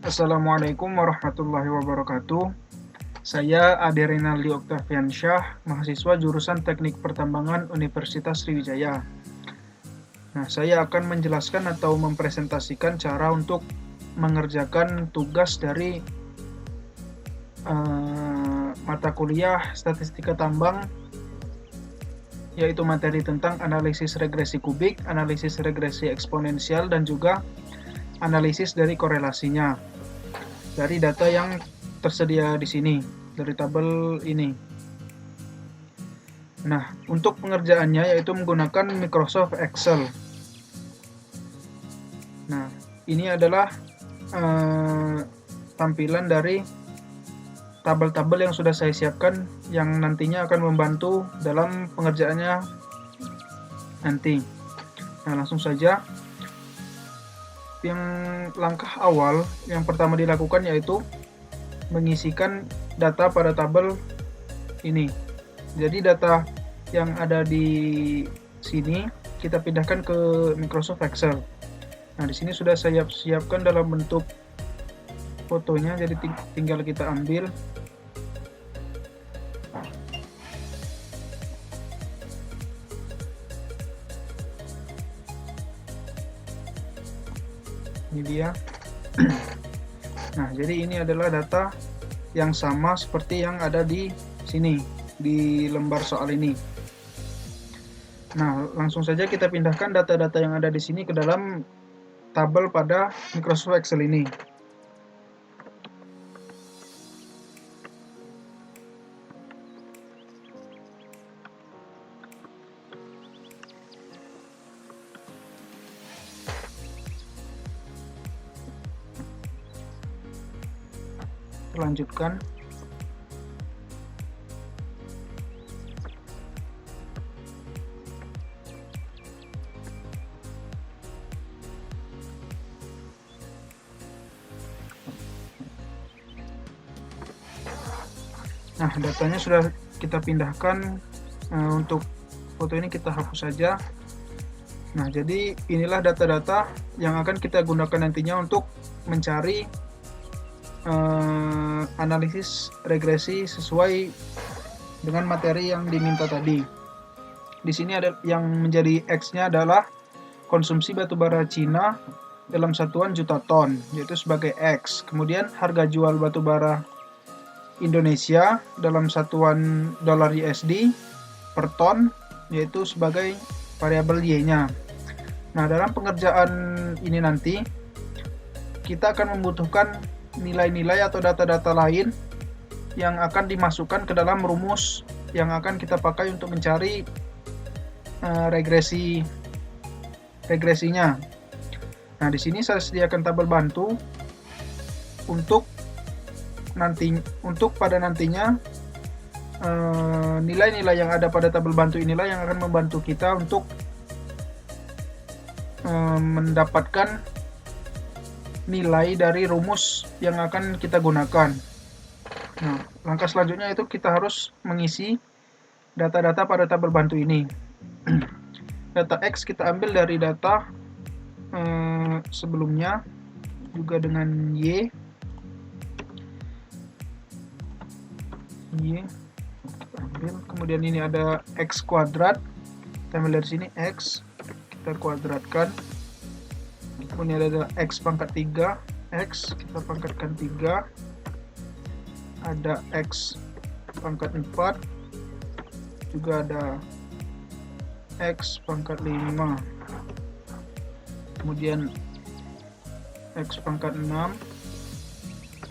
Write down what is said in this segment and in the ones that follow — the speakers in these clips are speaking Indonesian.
Assalamualaikum warahmatullahi wabarakatuh. Saya Ade Renaldi Oktaviansyah, mahasiswa jurusan Teknik Pertambangan Universitas Sriwijaya. Nah, saya akan menjelaskan atau mempresentasikan cara untuk mengerjakan tugas dari mata kuliah Statistika Tambang, yaitu materi tentang analisis regresi kubik, analisis regresi eksponensial, dan juga analisis dari korelasinya dari data yang tersedia di sini, dari tabel ini. Nah, untuk pengerjaannya yaitu menggunakan Microsoft Excel. Nah, ini adalah tampilan dari tabel-tabel yang sudah saya siapkan yang nantinya akan membantu dalam pengerjaannya nanti. Nah, langsung saja. Yang langkah awal yang pertama dilakukan yaitu mengisikan data pada tabel ini. Jadi data yang ada di sini kita pindahkan ke Microsoft Excel. Nah, di sini sudah saya siapkan dalam bentuk fotonya, jadi tinggal kita ambil. Ini dia. Nah, jadi ini adalah data yang sama seperti yang ada di sini, di lembar soal ini. Nah, langsung saja kita pindahkan data-data yang ada di sini ke dalam tabel pada Microsoft Excel ini. Lanjutkan. Nah, datanya sudah kita pindahkan. Untuk foto ini kita hapus saja. Nah, jadi inilah data-data yang akan kita gunakan nantinya untuk mencari analisis regresi sesuai dengan materi yang diminta tadi. Di sini ada yang menjadi X-nya adalah konsumsi batubara Cina dalam satuan juta ton, yaitu sebagai X. Kemudian harga jual batubara Indonesia dalam satuan dolar USD per ton, yaitu sebagai variabel Y-nya. Nah, dalam pengerjaan ini nanti kita akan membutuhkan nilai-nilai atau data-data lain yang akan dimasukkan ke dalam rumus yang akan kita pakai untuk mencari regresinya. Nah, di sini saya sediakan tabel bantu untuk pada nantinya nilai-nilai yang ada pada tabel bantu inilah yang akan membantu kita untuk mendapatkan nilai dari rumus yang akan kita gunakan. Nah, langkah selanjutnya itu kita harus mengisi data-data pada tabel bantu ini. Data X kita ambil dari data sebelumnya juga dengan Y. Kita ambil. Kemudian ini ada X kuadrat. Kita ambil dari sini X, kita kuadratkan. Kemudian ada X pangkat 3, X kita pangkatkan 3, ada X pangkat 4, juga ada X pangkat 5, kemudian X pangkat 6,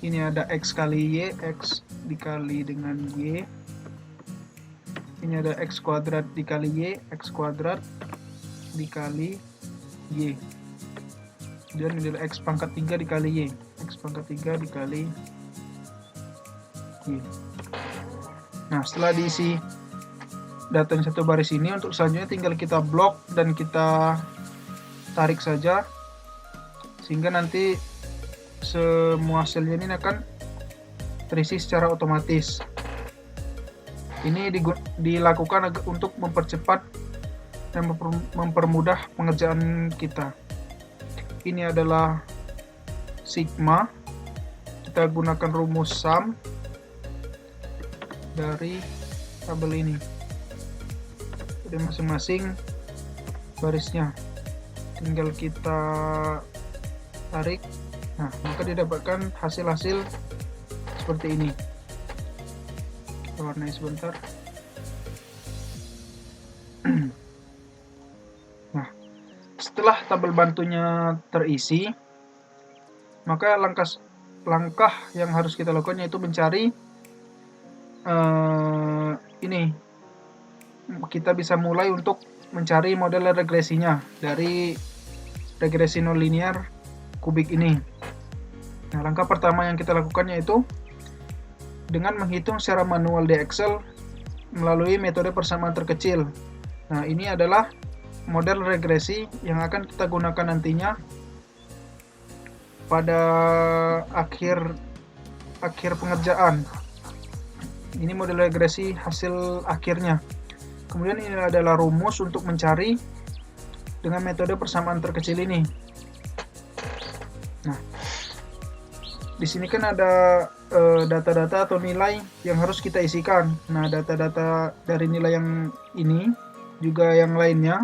ini ada X kali Y, X dikali dengan Y, ini ada X kuadrat dikali Y, X kuadrat dikali Y. Kemudian ini adalah X pangkat 3 dikali Y, X pangkat 3 dikali Y. Nah, setelah diisi datanya satu baris ini, untuk selanjutnya tinggal kita blok dan kita tarik saja, sehingga nanti semua selnya ini akan terisi secara otomatis. Ini dilakukan untuk mempercepat dan mempermudah pengerjaan kita. Ini adalah sigma kita gunakan rumus sum dari tabel ini. Jadi masing-masing barisnya tinggal kita tarik. Nah, maka didapatkan hasil-hasil seperti ini. Kita warnai sebentar. Nah, setelah tabel bantunya terisi, maka langkah yang harus kita lakukan yaitu mencari ini. Kita bisa mulai untuk mencari model regresinya dari regresi nonlinear kubik ini. Nah, langkah pertama yang kita lakukan yaitu dengan menghitung secara manual di Excel melalui metode persamaan terkecil. Nah, ini adalah model regresi yang akan kita gunakan nantinya pada akhir pengerjaan. Ini model regresi hasil akhirnya. Kemudian ini adalah rumus untuk mencari dengan metode persamaan terkecil ini. Nah, di sini kan ada data-data atau nilai yang harus kita isikan. Nah, data-data dari nilai yang ini juga yang lainnya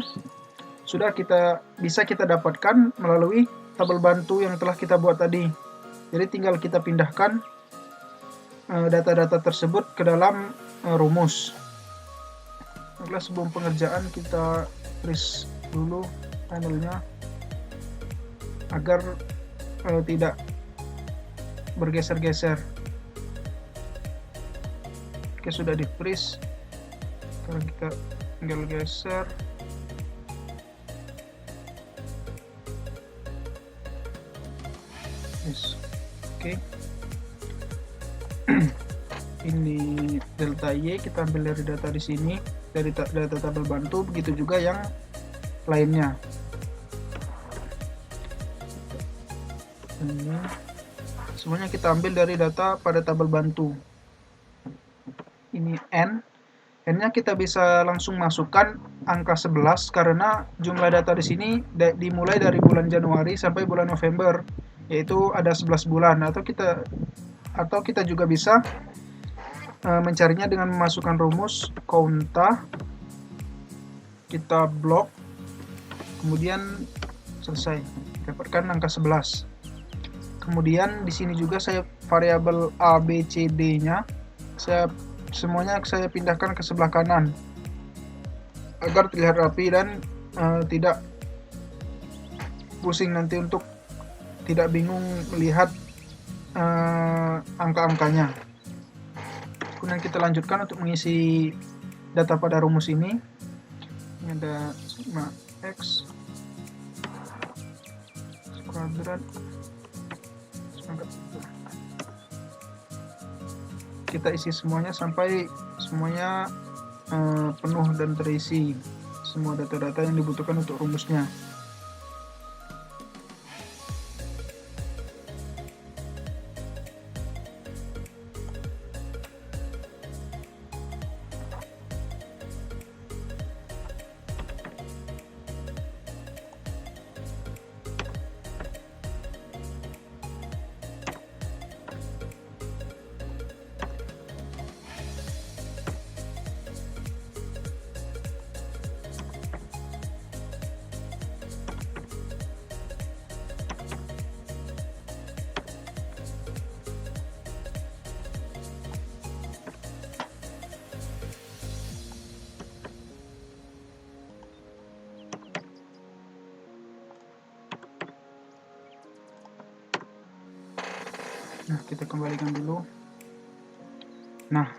bisa kita dapatkan melalui tabel bantu yang telah kita buat tadi. Jadi tinggal kita pindahkan data-data tersebut ke dalam rumus. Baiklah, sebelum pengerjaan kita freeze dulu panelnya agar tidak bergeser-geser. Oke, sudah di freeze. Sekarang kita tinggal geser. Yes. Oke. Ini delta Y kita ambil dari data di sini, dari data tabel bantu, begitu juga yang lainnya. Ini semuanya kita ambil dari data pada tabel bantu. Ini N-nya kita bisa langsung masukkan angka 11 karena jumlah data di sini dimulai dari bulan Januari sampai bulan November, yaitu ada 11 bulan. Atau kita juga bisa mencarinya dengan memasukkan rumus count, kita blok, kemudian selesai, dapatkan angka 11. Kemudian di sini juga saya variabel A, B, C, D-nya semuanya saya pindahkan ke sebelah kanan agar terlihat rapi dan tidak pusing nanti untuk tidak bingung melihat angka-angkanya. Kemudian kita lanjutkan untuk mengisi data pada rumus ini. Ini ada sigma X kuadrat. Kita isi semuanya sampai semuanya penuh dan terisi semua data-data yang dibutuhkan untuk rumusnya. Nah, kita kembalikan dulu. Nah,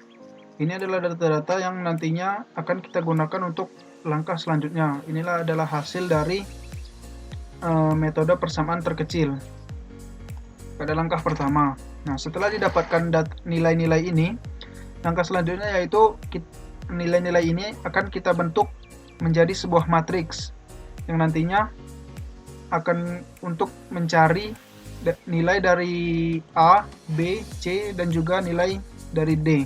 ini adalah data-data yang nantinya akan kita gunakan untuk langkah selanjutnya. Inilah adalah hasil dari metode persamaan terkecil pada langkah pertama. Nah, setelah didapatkan nilai-nilai ini, langkah selanjutnya yaitu nilai-nilai ini akan kita bentuk menjadi sebuah matriks yang nantinya akan untuk mencari nilai dari A, B, C, dan juga nilai dari D.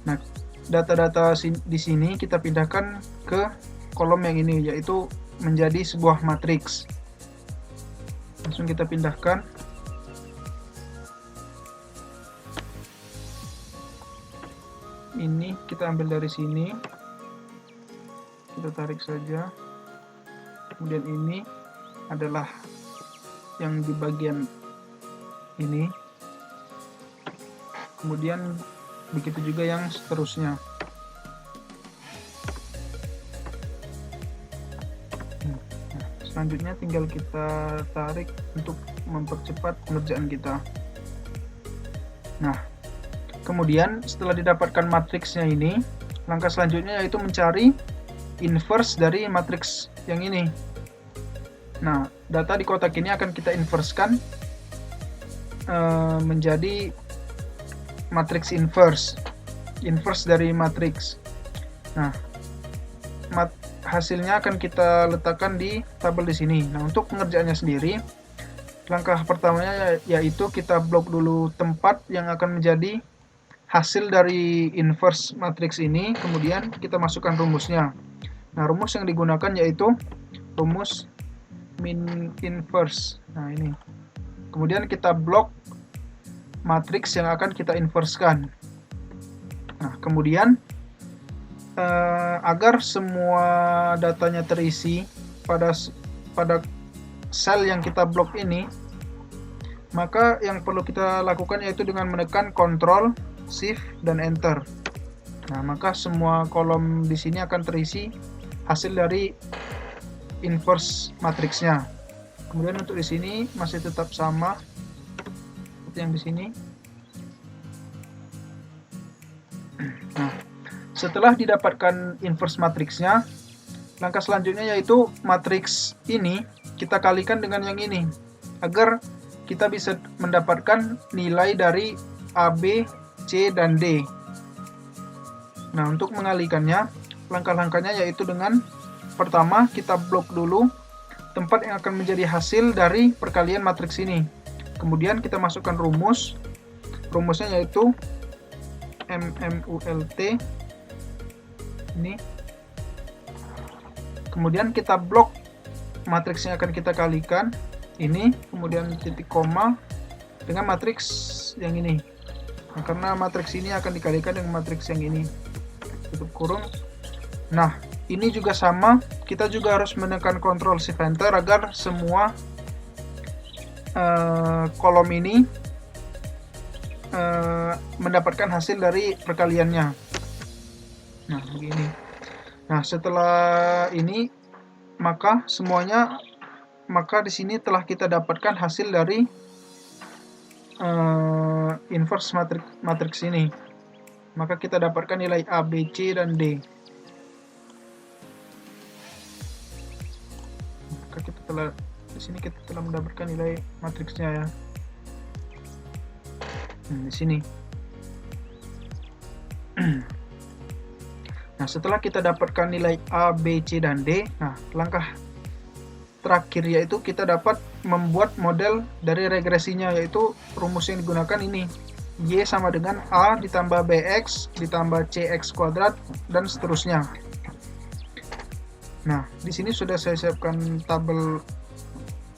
Nah, data-data di sini kita pindahkan ke kolom yang ini, yaitu menjadi sebuah matriks. Langsung kita pindahkan. ini kita ambil dari sini, kita tarik saja. Kemudian ini adalah yang di bagian ini, kemudian begitu juga yang seterusnya. Selanjutnya tinggal kita tarik untuk mempercepat pengerjaan kita. Nah, kemudian setelah didapatkan matriksnya ini, langkah selanjutnya yaitu mencari inverse dari matriks yang ini. Nah, data di kotak ini akan kita inverskan menjadi matriks inverse dari matriks. Nah, hasilnya akan kita letakkan di tabel di sini. Nah, untuk pengerjaannya sendiri, langkah pertamanya yaitu kita blok dulu tempat yang akan menjadi hasil dari inverse matriks ini, kemudian kita masukkan rumusnya. Nah, rumus yang digunakan yaitu rumus min inverse. Nah, ini. Kemudian kita blok matriks yang akan kita inverskan. Nah, kemudian agar semua datanya terisi pada sel yang kita blok ini, maka yang perlu kita lakukan yaitu dengan menekan Ctrl, Shift, dan Enter. Nah, maka semua kolom di sini akan terisi hasil dari inverse matriksnya. Kemudian untuk di sini masih tetap sama seperti yang di sini. Nah, setelah didapatkan inverse matriksnya, langkah selanjutnya yaitu matriks ini kita kalikan dengan yang ini agar kita bisa mendapatkan nilai dari A, B, C, dan D. Nah, untuk mengalikannya, langkah-langkahnya yaitu dengan pertama kita blok dulu tempat yang akan menjadi hasil dari perkalian matriks ini. Kemudian kita masukkan rumusnya yaitu MMULT ini. Kemudian kita blok matriks yang akan kita kalikan ini, kemudian titik koma dengan matriks yang ini. Nah, karena matriks ini akan dikalikan dengan matriks yang ini, tutup kurung. Nah, ini juga sama, kita juga harus menekan Ctrl Shift Enter agar semua kolom ini mendapatkan hasil dari perkaliannya. Nah, begini. Nah, setelah ini maka di sini telah kita dapatkan hasil dari inverse matriks ini. Maka kita dapatkan nilai A, B, C, dan D. Maka di sini kita telah mendapatkan nilai matriksnya ya. Di sini. Nah, setelah kita dapatkan nilai A, B, C, dan D, nah langkah terakhir yaitu kita dapat membuat model dari regresinya, yaitu rumus yang digunakan ini. Y sama dengan A ditambah BX ditambah CX kuadrat dan seterusnya. Nah, di sini sudah saya siapkan tabel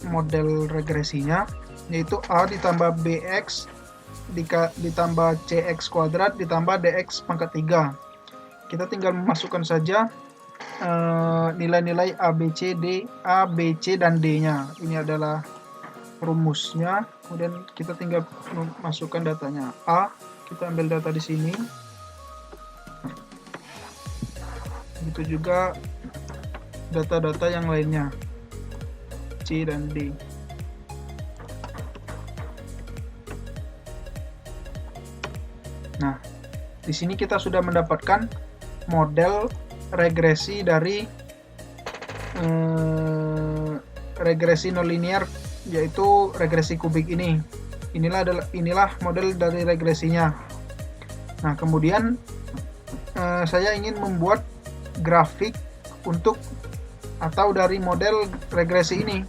model regresinya, yaitu A ditambah BX ditambah CX kuadrat ditambah DX pangkat 3. Kita tinggal memasukkan saja nilai-nilai A, B, C, dan D-nya. Ini adalah rumusnya. Kemudian kita tinggal memasukkan datanya. A, kita ambil data di sini. Begitu juga data-data yang lainnya, C dan D. Nah, di sini kita sudah mendapatkan model regresi dari regresi nonlinear, yaitu regresi kubik ini. Inilah model dari regresinya. Nah, kemudian saya ingin membuat grafik dari model regresi ini.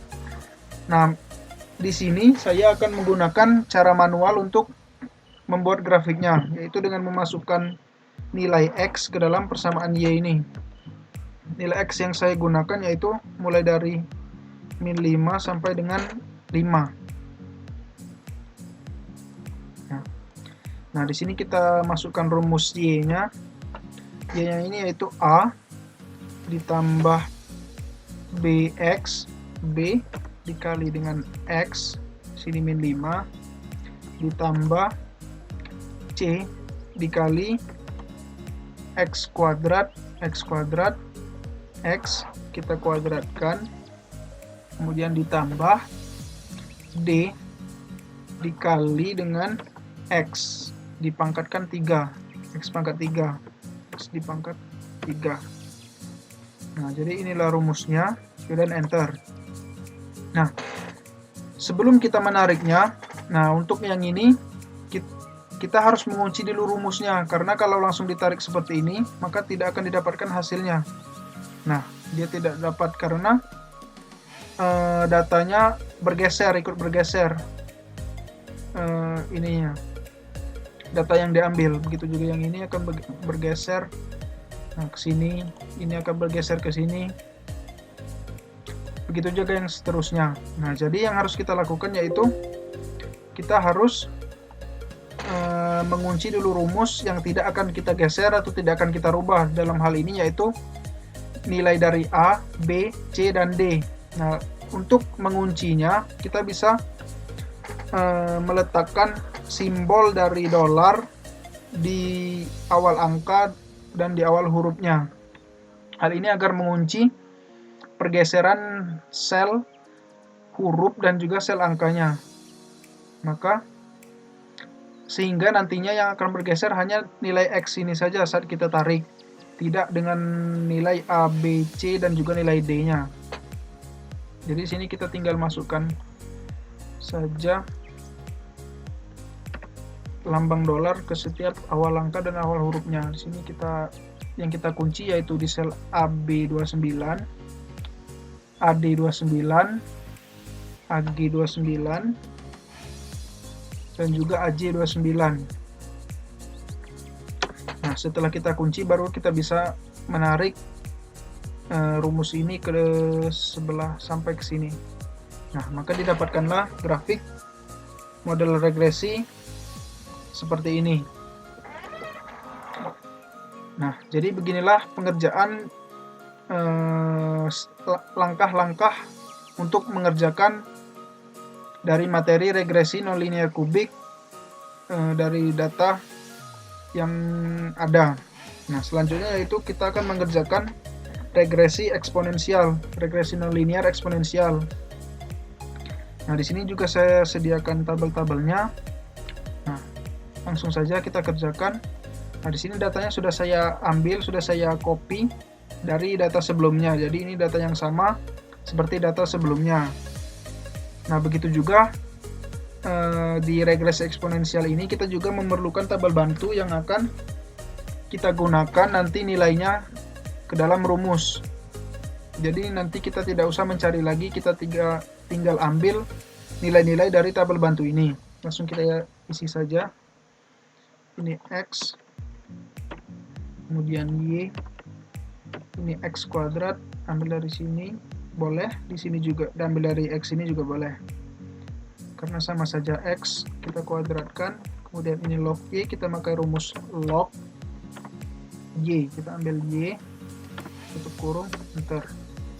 Nah, di sini saya akan menggunakan cara manual untuk membuat grafiknya, yaitu dengan memasukkan nilai X ke dalam persamaan Y ini. Nilai X yang saya gunakan yaitu mulai dari min 5 sampai dengan 5. Nah, Nah, di sini kita masukkan rumus Y-nya. Y-nya ini yaitu A ditambah BX, B dikali dengan X, sini min 5, ditambah C dikali X kuadrat, X kita kuadratkan, kemudian ditambah D dikali dengan X dipangkatkan 3, X pangkat 3, X dipangkat 3. Nah, jadi inilah rumusnya, kemudian enter. Nah, sebelum kita menariknya, nah untuk yang ini kita harus mengunci dulu rumusnya, karena kalau langsung ditarik seperti ini, maka tidak akan didapatkan hasilnya. Nah, dia tidak dapat karena datanya bergeser, ikut bergeser ininya, data yang diambil. Begitu juga yang ini akan bergeser, nah ke sini, ini akan bergeser ke sini, begitu juga yang seterusnya. Nah, jadi yang harus kita lakukan yaitu kita harus mengunci dulu rumus yang tidak akan kita geser atau tidak akan kita rubah. Dalam hal ini yaitu nilai dari A, B, C, dan D. Nah, untuk menguncinya kita bisa meletakkan simbol dari dolar di awal angka dan di awal hurufnya. Hal ini agar mengunci pergeseran sel huruf dan juga sel angkanya. Maka sehingga nantinya yang akan bergeser hanya nilai X ini saja saat kita tarik, tidak dengan nilai A, B, C, dan juga nilai D-nya. Jadi sini kita tinggal masukkan saja lambang dolar ke setiap awal angka dan awal hurufnya. Di sini yang kita kunci yaitu di sel AB29, AD29, AG29, dan juga AJ29. Nah, setelah kita kunci baru kita bisa menarik rumus ini ke sebelah sampai ke sini. Nah, maka didapatkanlah grafik model regresi seperti ini. Nah, jadi beginilah pengerjaan langkah-langkah untuk mengerjakan dari materi regresi nonlinear kubik dari data yang ada. Nah, selanjutnya yaitu kita akan mengerjakan regresi eksponensial, regresi nonlinear eksponensial. Nah, di sini juga saya sediakan tabel-tabelnya. Nah, langsung saja kita kerjakan. Nah, di sini datanya sudah saya ambil, sudah saya copy dari data sebelumnya. Jadi ini data yang sama seperti data sebelumnya. Nah, begitu juga di regresi eksponensial ini kita juga memerlukan tabel bantu yang akan kita gunakan nanti nilainya ke dalam rumus. Jadi nanti kita tidak usah mencari lagi, kita tinggal ambil nilai-nilai dari tabel bantu ini. Langsung kita isi saja. Ini X, kemudian Y, ini X kuadrat, ambil dari sini, boleh, di sini juga, ambil dari X ini juga boleh. Karena sama saja X, kita kuadratkan, kemudian ini log Y, kita pakai rumus log Y, kita ambil Y, tutup kurung, enter.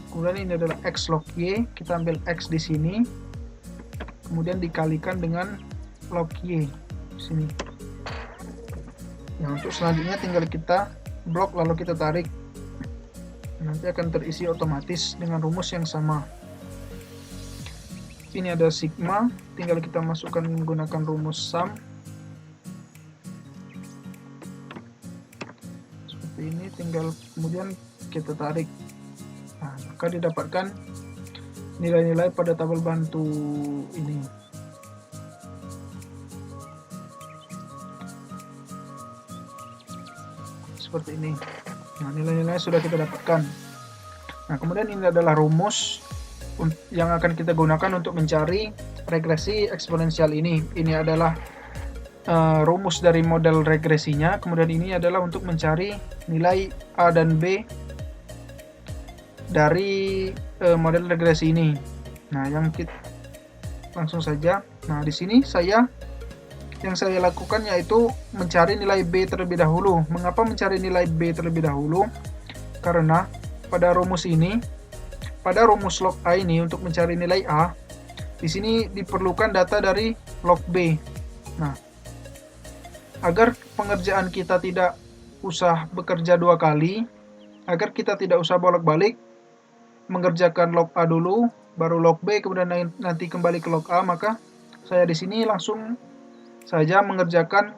Kemudian ini adalah X log Y, kita ambil X di sini, kemudian dikalikan dengan log Y, di sini. Nah, untuk selanjutnya tinggal kita blok lalu kita tarik. Nanti akan terisi otomatis dengan rumus yang sama. Ini ada sigma, tinggal kita masukkan menggunakan rumus sum. Seperti ini, tinggal kemudian kita tarik. Nah, maka didapatkan nilai-nilai pada tabel bantu ini. Seperti ini. Nah, nilai-nilai sudah kita dapatkan. Nah, kemudian ini adalah rumus yang akan kita gunakan untuk mencari regresi eksponensial ini. Ini adalah rumus dari model regresinya. Kemudian ini adalah untuk mencari nilai A dan B dari model regresi ini. Nah, yang kita langsung saja. Nah, di sini saya Yang saya lakukan yaitu mencari nilai B terlebih dahulu. Mengapa mencari nilai B terlebih dahulu? Karena pada rumus log A ini untuk mencari nilai A, di sini diperlukan data dari log B. Nah, agar pengerjaan kita tidak usah bekerja dua kali, agar kita tidak usah bolak-balik mengerjakan log A dulu, baru log B, kemudian nanti kembali ke log A, maka saya di sini langsung saja mengerjakan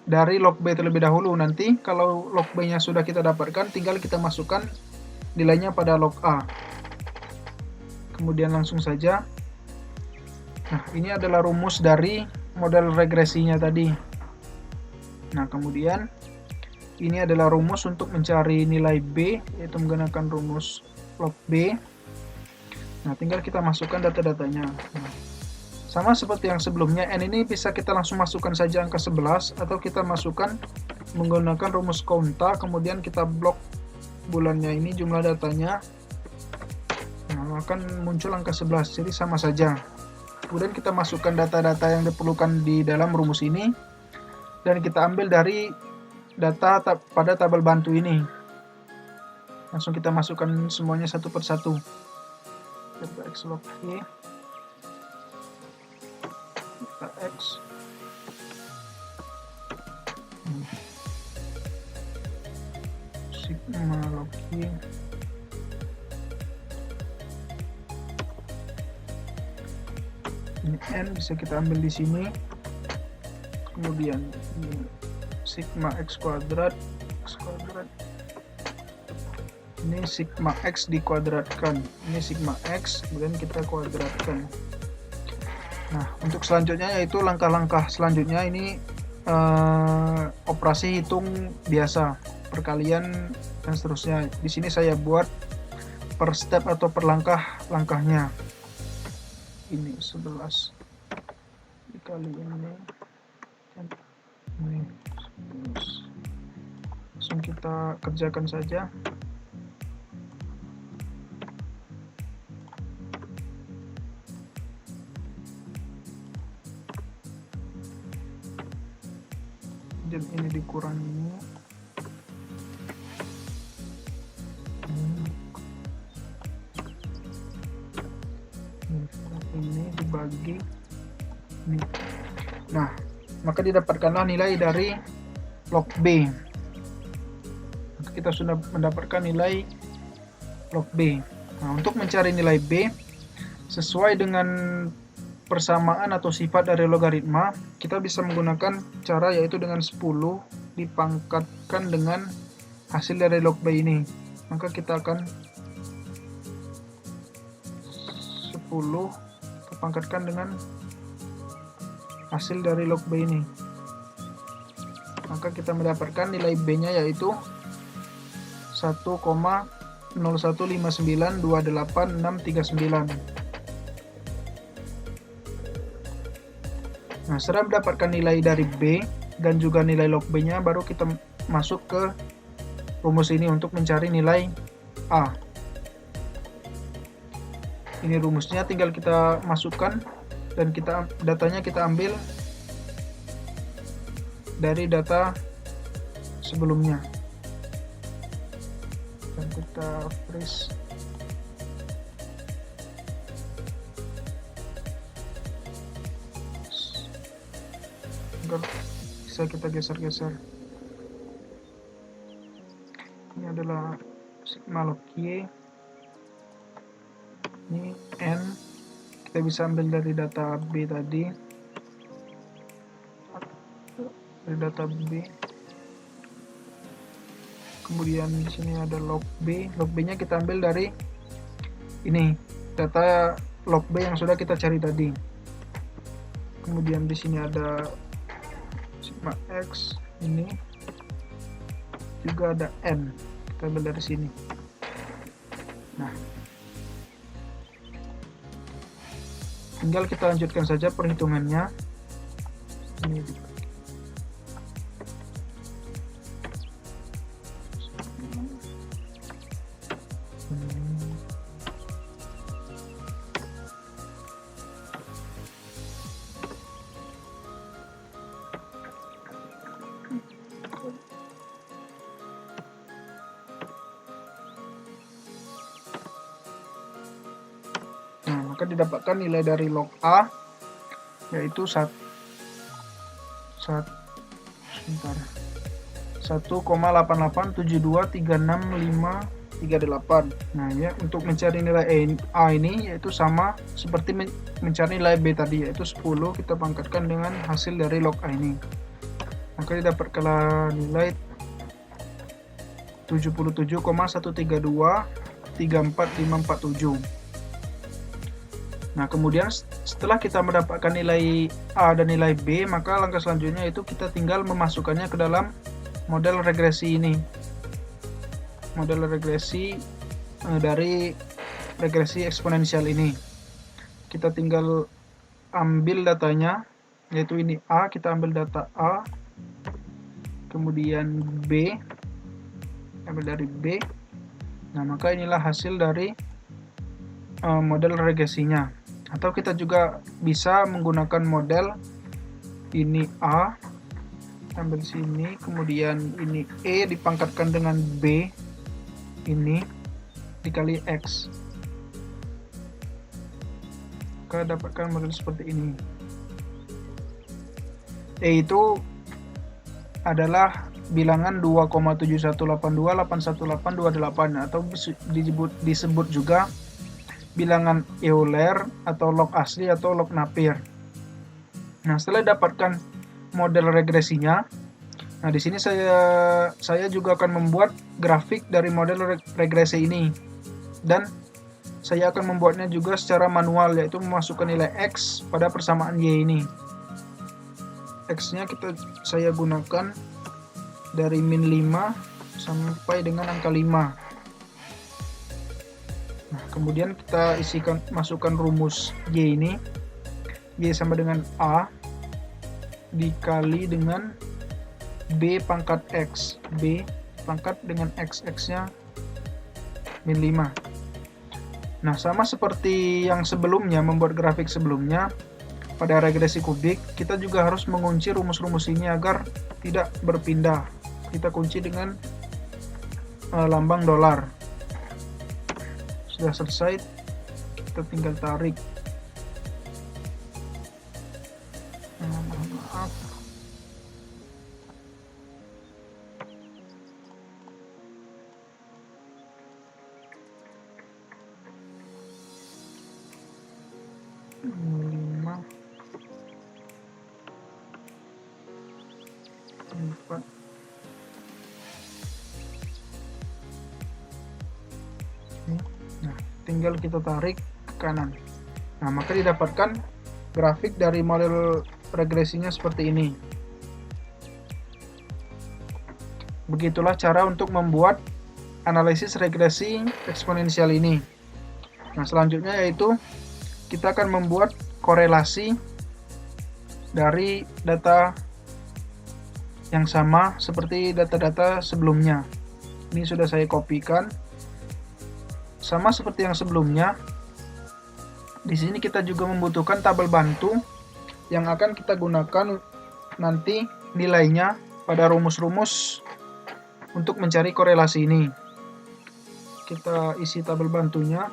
dari log B terlebih dahulu. Nanti kalau log B-nya sudah kita dapatkan, tinggal kita masukkan nilainya pada log A. Kemudian langsung saja. Nah, ini adalah rumus dari model regresinya tadi. Nah, kemudian ini adalah rumus untuk mencari nilai B, yaitu menggunakan rumus log B. Nah, tinggal kita masukkan data-datanya. Nah, sama seperti yang sebelumnya, N ini bisa kita langsung masukkan saja angka 11, atau kita masukkan menggunakan rumus konta, kemudian kita blok bulannya ini, jumlah datanya. Nah, akan muncul angka 11, jadi sama saja. Kemudian kita masukkan data-data yang diperlukan di dalam rumus ini, dan kita ambil dari data pada tabel bantu ini. Langsung kita masukkan semuanya satu persatu. Delta X log Y, delta X, sigma log Y, ini N bisa kita ambil di sini. Kemudian ini sigma X kuadrat, ini sigma X dikuadratkan, ini sigma X, kemudian kita kuadratkan. Nah, untuk selanjutnya yaitu langkah-langkah selanjutnya ini operasi hitung biasa, perkalian dan seterusnya. Di sini saya buat per step atau per langkahnya. Ini 11 dikali ini, langsung kita kerjakan saja. Dan ini dikurangi, ini dibagi ini. Nah, maka didapatkanlah nilai dari log B. Kita sudah mendapatkan nilai log B. Nah, untuk mencari nilai B sesuai dengan persamaan atau sifat dari logaritma, kita bisa menggunakan cara yaitu dengan 10 dipangkatkan dengan hasil dari log B ini. Maka kita akan 10 dipangkatkan dengan hasil dari log B ini. Maka kita mendapatkan nilai B-nya yaitu 1,0159286639. Nah, setelah mendapatkan nilai dari B dan juga nilai log B-nya, baru kita masuk ke rumus ini untuk mencari nilai A. Ini rumusnya, tinggal kita masukkan dan datanya kita ambil dari data sebelumnya. Dan kita freeze. Bisa kita geser-geser. Ini adalah sigma log Y, ini N, kita bisa ambil dari data B tadi, dari data B. Kemudian di sini ada log B nya kita ambil dari ini data log B yang sudah kita cari tadi. Kemudian di sini ada sigma X, ini juga ada N, kita ambil dari sini. Nah, tinggal kita lanjutkan saja perhitungannya. Ini maka didapatkan nilai dari log A yaitu 1,887236,538. Nah ya, untuk mencari nilai A ini yaitu sama seperti mencari nilai B tadi, yaitu 10 kita pangkatkan dengan hasil dari log A ini, maka didapatkanlah nilai 77,132,34547. Nah kemudian setelah kita mendapatkan nilai A dan nilai B, maka langkah selanjutnya itu kita tinggal memasukkannya ke dalam model regresi ini. Model regresi dari regresi eksponensial ini. Kita tinggal ambil datanya, yaitu ini A, kita ambil data A, kemudian B, ambil dari B. Nah maka inilah hasil dari model regresinya. Atau kita juga bisa menggunakan model ini A, ambil sini, kemudian ini E dipangkatkan dengan B ini dikali X, maka dapatkan model seperti ini. E itu adalah bilangan 2,7182818828 atau disebut juga bilangan Euler atau log asli atau log Napier. Nah, setelah dapatkan model regresinya, nah di sini saya juga akan membuat grafik dari model regresi ini, dan saya akan membuatnya juga secara manual, yaitu memasukkan nilai X pada persamaan Y ini. X-nya saya gunakan dari min 5 sampai dengan angka 5. Nah, kemudian kita masukkan rumus Y ini. Y sama dengan A dikali dengan B pangkat X. B pangkat dengan X-nya min 5. Nah, sama seperti yang sebelumnya, membuat grafik sebelumnya, pada regresi kubik, kita juga harus mengunci rumus-rumus ini agar tidak berpindah. Kita kunci dengan lambang dolar. Sudah selesai, kita tinggal tarik. Maaf. Nah, tinggal kita tarik ke kanan. Nah, maka didapatkan grafik dari model regresinya seperti ini. Begitulah cara untuk membuat analisis regresi eksponensial ini. Nah, selanjutnya yaitu kita akan membuat korelasi dari data yang sama seperti data-data sebelumnya. Ini sudah saya kopikan. Sama seperti yang sebelumnya. Di sini kita juga membutuhkan tabel bantu yang akan kita gunakan nanti nilainya pada rumus-rumus untuk mencari korelasi ini. Kita isi tabel bantunya.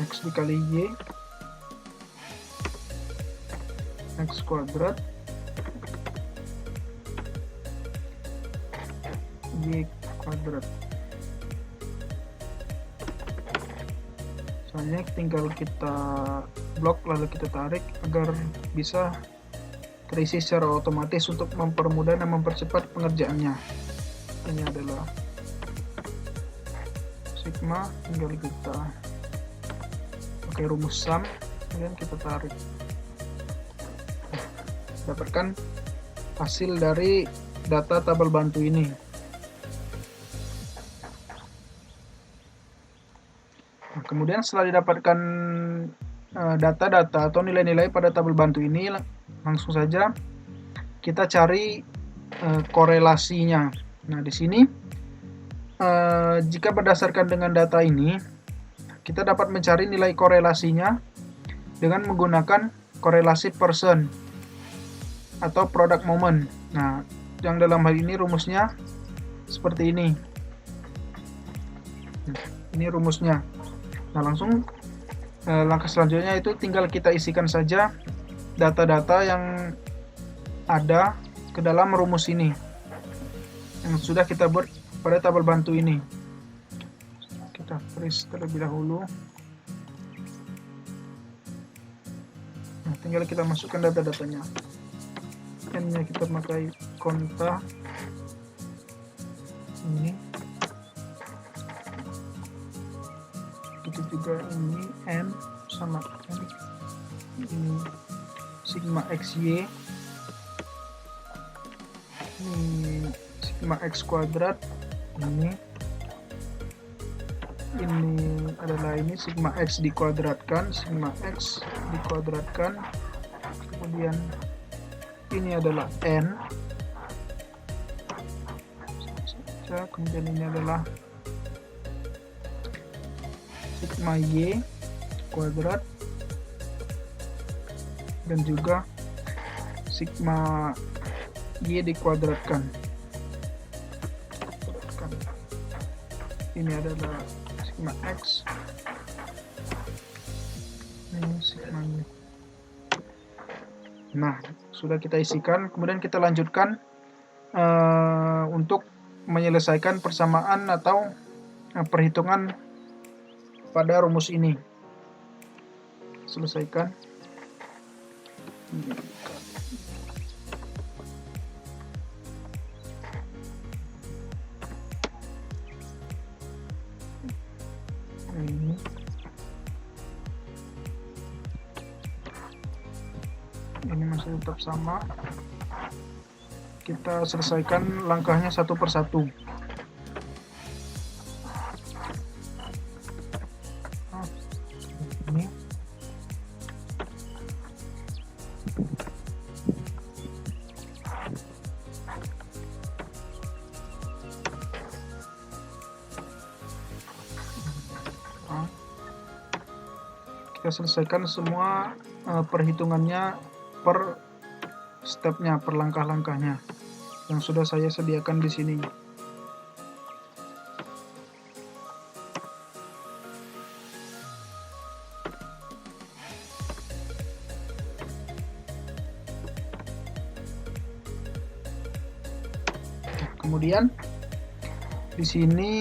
X dikali Y, X kuadrat, Y kuadrat. Soalnya tinggal kita blok lalu kita tarik agar bisa terisi secara otomatis untuk mempermudah dan mempercepat pengerjaannya. Ini adalah sigma, tinggal kita pakai rumus sum, kemudian kita tarik. Dapatkan hasil dari data tabel bantu ini. Nah, kemudian setelah didapatkan data-data atau nilai-nilai pada tabel bantu ini, langsung saja kita cari korelasinya. Nah, di sini jika berdasarkan dengan data ini, kita dapat mencari nilai korelasinya dengan menggunakan korelasi persen atau product moment. Nah, yang dalam hal ini rumusnya seperti ini. Ini rumusnya. Nah, langsung langkah selanjutnya itu tinggal kita isikan saja data-data yang ada ke dalam rumus ini yang sudah kita buat pada tabel bantu ini. Kita freeze terlebih dahulu. Nah, tinggal kita masukkan data-datanya. N-nya kita pakai konta ini. Itu juga ini N sama N. Ini sigma XY. Ini sigma X kuadrat. Ini adalah ini sigma X dikuadratkan, sigma X dikuadratkan. Kemudian ini adalah N. Kemudian ini adalah sigma Y kuadrat dan juga sigma Y dikuadratkan. Ini adalah sigma X, ini sigma Y. Nah, sudah kita isikan, kemudian kita lanjutkan untuk menyelesaikan persamaan atau perhitungan pada rumus ini. Selesaikan. Ini masih tetap sama. Kita selesaikan langkahnya satu persatu. Ini kita selesaikan semua perhitungannya per stepnya, per langkah-langkahnya yang sudah saya sediakan di sini. Kemudian di sini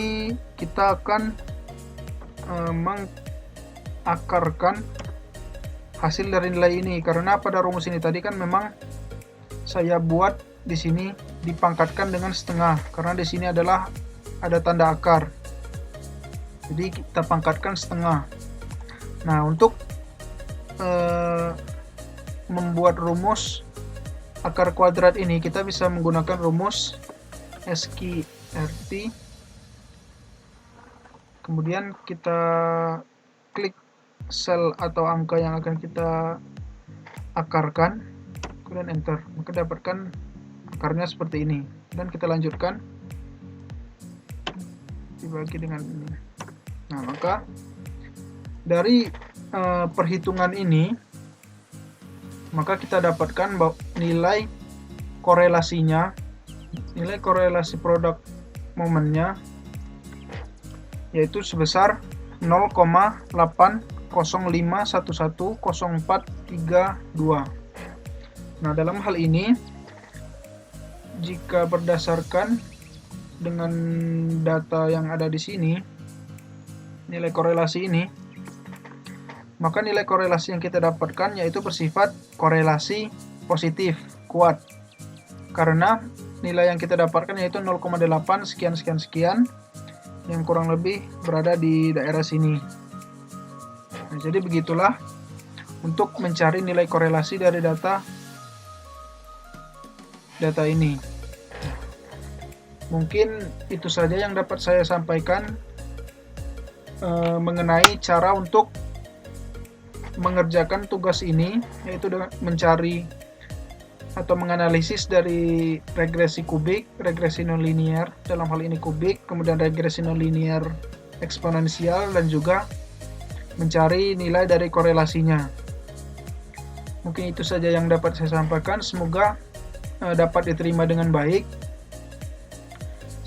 kita akan mengakarkan hasil dari nilai ini, karena pada rumus ini tadi kan memang saya buat di sini dipangkatkan dengan setengah, karena di sini adalah ada tanda akar, jadi kita pangkatkan setengah. Nah, untuk membuat rumus akar kuadrat ini kita bisa menggunakan rumus SQRT. Kemudian kita klik sel atau angka yang akan kita akarkan, kemudian enter, maka dapatkan akarnya seperti ini. Dan kita lanjutkan, dibagi dengan ini. Nah, maka dari perhitungan ini, maka kita dapatkan nilai korelasinya, nilai korelasi produk momennya, yaitu sebesar 0,80511043 Nah, dalam hal ini, jika berdasarkan dengan data yang ada di sini, nilai korelasi ini, maka nilai korelasi yang kita dapatkan yaitu bersifat korelasi positif, kuat. Karena nilai yang kita dapatkan yaitu 0,8 sekian sekian sekian, yang kurang lebih berada di daerah sini. Nah, jadi begitulah untuk mencari nilai korelasi dari data ini. Mungkin itu saja yang dapat saya sampaikan mengenai cara untuk mengerjakan tugas ini, yaitu dengan mencari atau menganalisis dari regresi kubik, regresi nonlinear, dalam hal ini kubik, kemudian regresi nonlinear eksponensial, dan juga mencari nilai dari korelasinya. Mungkin itu saja yang dapat saya sampaikan. Semoga dapat diterima dengan baik.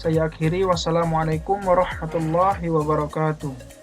Saya akhiri, wassalamualaikum warahmatullahi wabarakatuh.